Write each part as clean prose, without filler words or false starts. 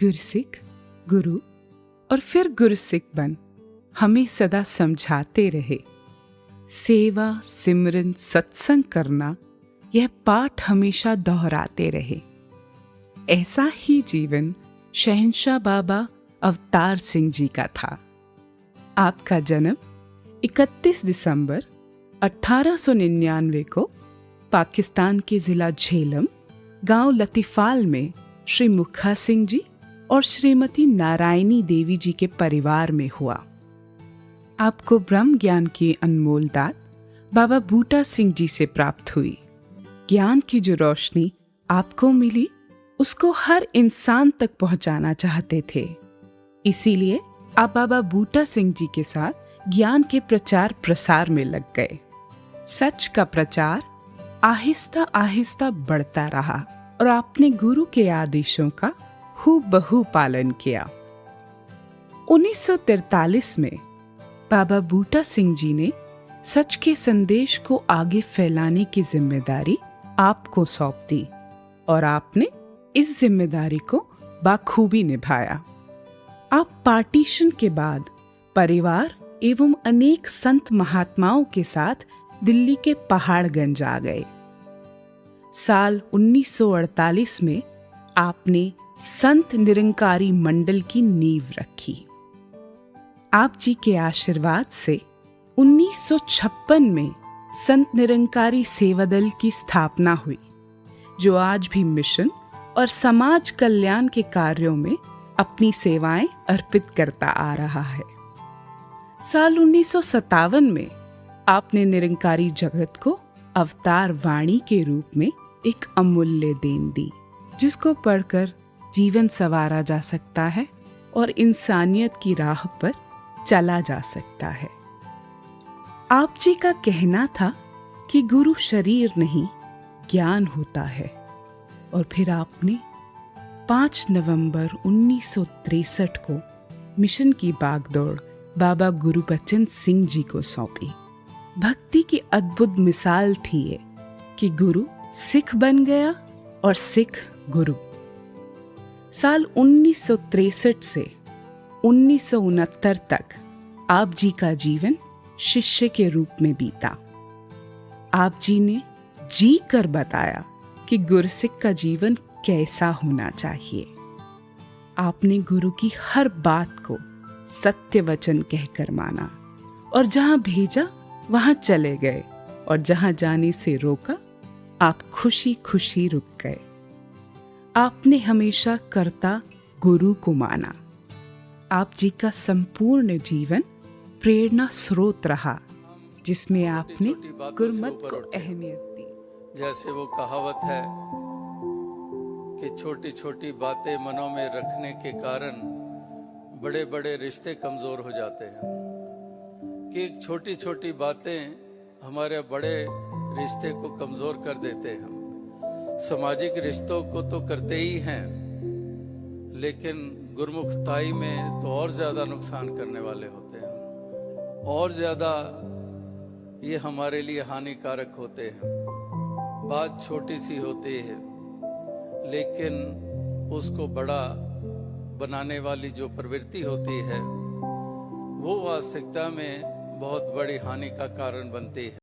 गुरसिख, गुरु और फिर गुरसिख बन हमें सदा समझाते रहे। सेवा, सिमरन, सत्संग करना, यह पाठ हमेशा दोहराते रहे। ऐसा ही जीवन शहंशाह बाबा अवतार सिंह जी का था। आपका जन्म 31 दिसंबर 1899 को पाकिस्तान के जिला झेलम, गांव लतीफाल में श्री मुखा सिंह जी और श्रीमती नारायणी देवी जी के परिवार में हुआ। आपको ब्रह्म ज्ञान की अनमोल दात बाबा बूटा सिंह जी से प्राप्त हुई। ज्ञान की जो रोशनी आपको मिली, उसको हर इंसान तक पहुंचाना चाहते थे। इसीलिए आप बाबा बूटा सिंह जी के साथ ज्ञान के प्रचार प्रसार में लग गए। सच का प्रचार आहिस्ता आहिस्ता बढ़ता रहा और आपने गुरु के आदेशों का हूबहू पालन किया। 1943 में बाबा बूटा सिंह जी ने सच के संदेश को आगे फैलाने की जिम्मेदारी आपको सौंप दी और आपने इस जिम्मेदारी को बाखूबी निभाया। आप पार्टीशन के बाद परिवार एवं अनेक संत महात्माओं के साथ दिल्ली के पहाड़गंज आ गए। साल 1948 में आपने संत निरंकारी मंडल की नींव रखी। आप जी के आशीर्वाद से 1956 में संत निरंकारी सेवा दल की स्थापना हुई, जो आज भी मिशन और समाज कल्याण के कार्यों में अपनी सेवाएं अर्पित करता आ रहा है। साल 1957 में आपने निरंकारी जगत को अवतार वाणी के रूप में एक अमूल्य देन दी, जिसको पढ़कर जीवन संवारा जा सकता है और इंसानियत की राह पर चला जा सकता है। आप जी का कहना था कि गुरु शरीर नहीं, ज्ञान होता है, और फिर आपने 5 नवंबर 1963 को मिशन की बागदौड़ बाबा गुरुबचन सिंह जी को सौंपी। भक्ति की अद्भुत मिसाल थी ये कि गुरु सिख बन गया और सिख गुरु। साल 1963 से 1969 तक आप जी का जीवन शिष्य के रूप में बीता। आप जी ने जी कर बताया कि गुरसिख का जीवन कैसा होना चाहिए। आपने गुरु की हर बात को सत्य वचन कहकर माना और जहां भेजा वहां चले गए, और जहां जाने से रोका आप खुशी खुशी रुक गए। आपने हमेशा कर्ता गुरु को माना। आप जी का संपूर्ण जीवन प्रेरणा स्रोत रहा, जिसमें आपने गुरमत को अहमियत दी। जैसे वो कहावत है कि छोटी छोटी बातें मनों में रखने के कारण बड़े बड़े रिश्ते कमजोर हो जाते हैं, कि छोटी छोटी बातें हमारे बड़े रिश्ते को कमजोर कर देते हैं। सामाजिक रिश्तों को तो करते ही हैं, लेकिन गुरमुखताई में तो और ज्यादा नुकसान करने वाले होते हैं, और ज्यादा ये हमारे लिए हानिकारक होते हैं। बात छोटी सी होती है, लेकिन उसको बड़ा बनाने वाली जो प्रवृत्ति होती है, वो वास्तविकता में बहुत बड़ी हानि का कारण बनती है।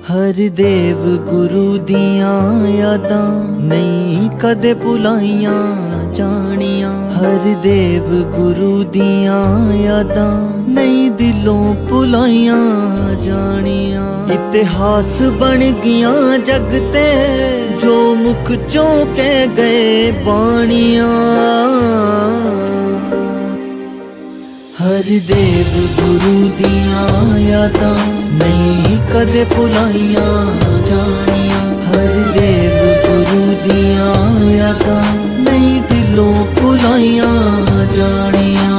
हर देव गुरु दियां यादां नहीं कदे भुलाइयां जानियां। हर देव गुरु दियां यादां नहीं दिलों भुलाइयां जानियां। इतिहास बन गियां जगते जो मुख चों कह गए बाणियां। हर देव गुरु दियां यादां नहीं कदे भुलाइयां जानियां। हर देव गुरु दियां यादां नहीं दिलों भुलाइयां जानियां।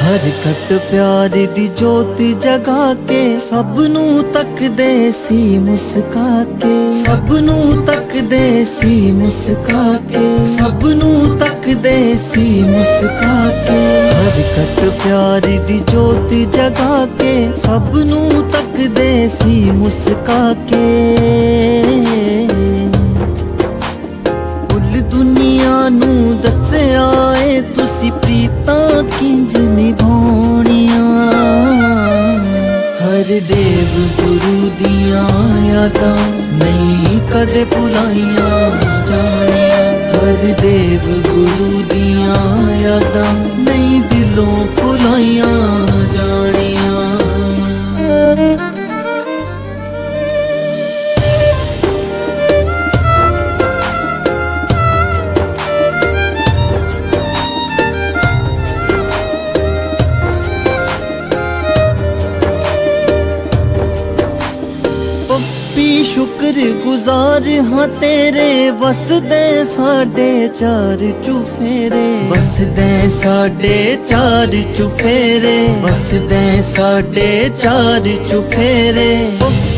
हर घट प्यार दी जोत जगा के सबनू तकदे सी मुस्का के, सबनू तकदे सी मुस्का के, सबनू तकदे सी मुस्का के। हर घट प्यार दी जोत जगा के सबनू तकदे सी मुस्का के। कुल दुनिया नू दस्या ए तुसी प्रीतां किंज निभाउणियां। हर देव गुरु दियां यादां नहीं कदे भुलाइयां जानियां। हर देव गुरु दियां यादां नहीं दिलों भुलाइयां जानियां। शुक्र गुजार हाँ तेरे वसदे साढ़े चार चुफेरे, वसदे साढ़े चार चुफेरे, वसदे साढ़े चार चुफेरे।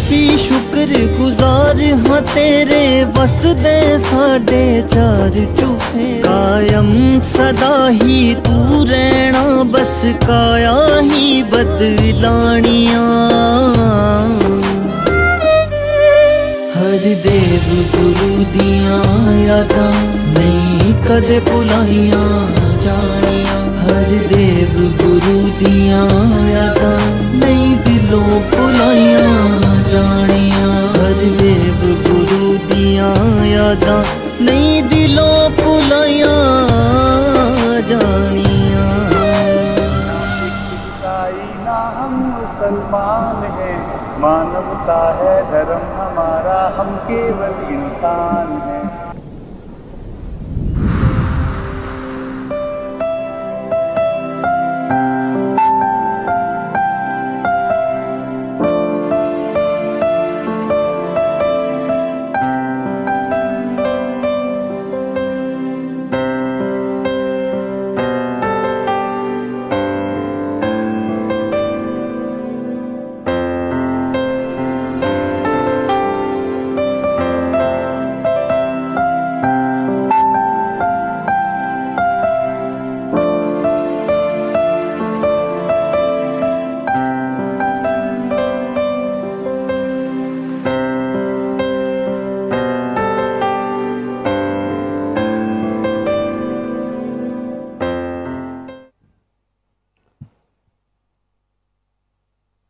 भी शुक्र गुजार हाँ तेरे वसदे साढ़े चार चुफेरे। कायम सदा ही तू रहना बस काया ही बदलानियां। हर देव गुरु दियां यादां नहीं कदे भुलाइयां जानियां। हर देव गुरु दियां यादां नहीं दिलों भुलाइयां जानियां। हर देव गुरु दियां यादां नहीं दिलों भुलाइयां जानियां। ईसाई ना हम मुसलमान हैं, मानवता है धर्म हमारा, हम केवल इंसान हैं।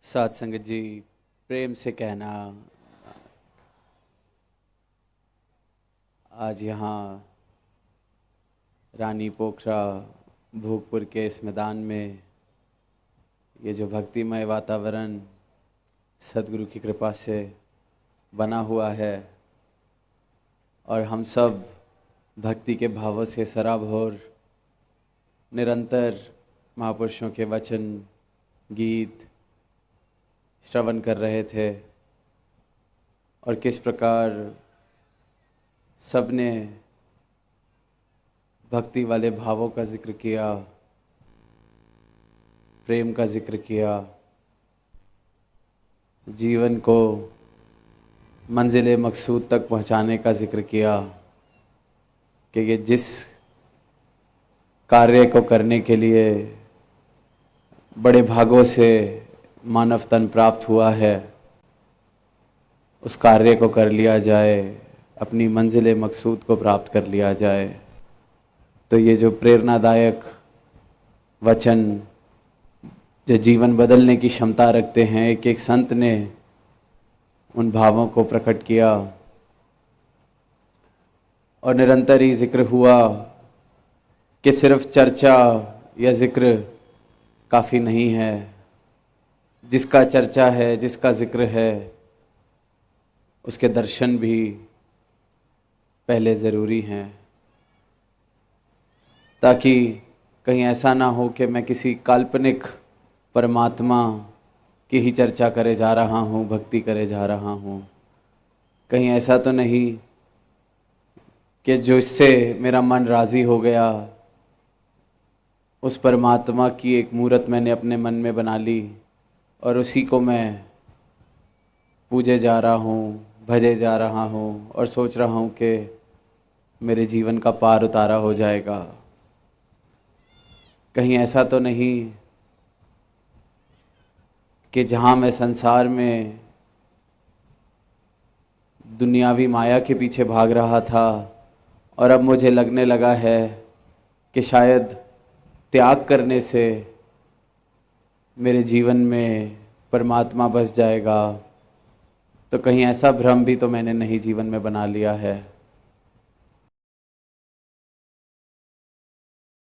साध संगत जी, प्रेम से कहना, आज यहाँ रानी पोखरा भोगपुर के इस मैदान में ये जो भक्तिमय वातावरण सदगुरु की कृपा से बना हुआ है और हम सब भक्ति के भावों से सराबोर निरंतर महापुरुषों के वचन गीत श्रवण कर रहे थे और किस प्रकार सबने भक्ति वाले भावों का जिक्र किया, प्रेम का जिक्र किया, जीवन को मंजिल मकसूद तक पहुंचाने का जिक्र किया कि ये जिस कार्य को करने के लिए बड़े भागों से मानव तन प्राप्त हुआ है उस कार्य को कर लिया जाए, अपनी मंजिल मकसूद को प्राप्त कर लिया जाए। तो ये जो प्रेरणादायक वचन जो जीवन बदलने की क्षमता रखते हैं, एक एक संत ने उन भावों को प्रकट किया और निरंतर ही जिक्र हुआ कि सिर्फ चर्चा या जिक्र काफ़ी नहीं है। जिसका चर्चा है, जिसका जिक्र है, उसके दर्शन भी पहले ज़रूरी हैं, ताकि कहीं ऐसा ना हो कि मैं किसी काल्पनिक परमात्मा की ही चर्चा करे जा रहा हूँ, भक्ति करे जा रहा हूँ। कहीं ऐसा तो नहीं कि जो इससे मेरा मन राज़ी हो गया उस परमात्मा की एक मूर्त मैंने अपने मन में बना ली और उसी को मैं पूजे जा रहा हूँ, भजे जा रहा हूँ और सोच रहा हूँ कि मेरे जीवन का पार उतारा हो जाएगा। कहीं ऐसा तो नहीं कि जहाँ मैं संसार में दुनियावी माया के पीछे भाग रहा था और अब मुझे लगने लगा है कि शायद त्याग करने से मेरे जीवन में परमात्मा बस जाएगा। तो कहीं ऐसा भ्रम भी तो मैंने नहीं जीवन में बना लिया है।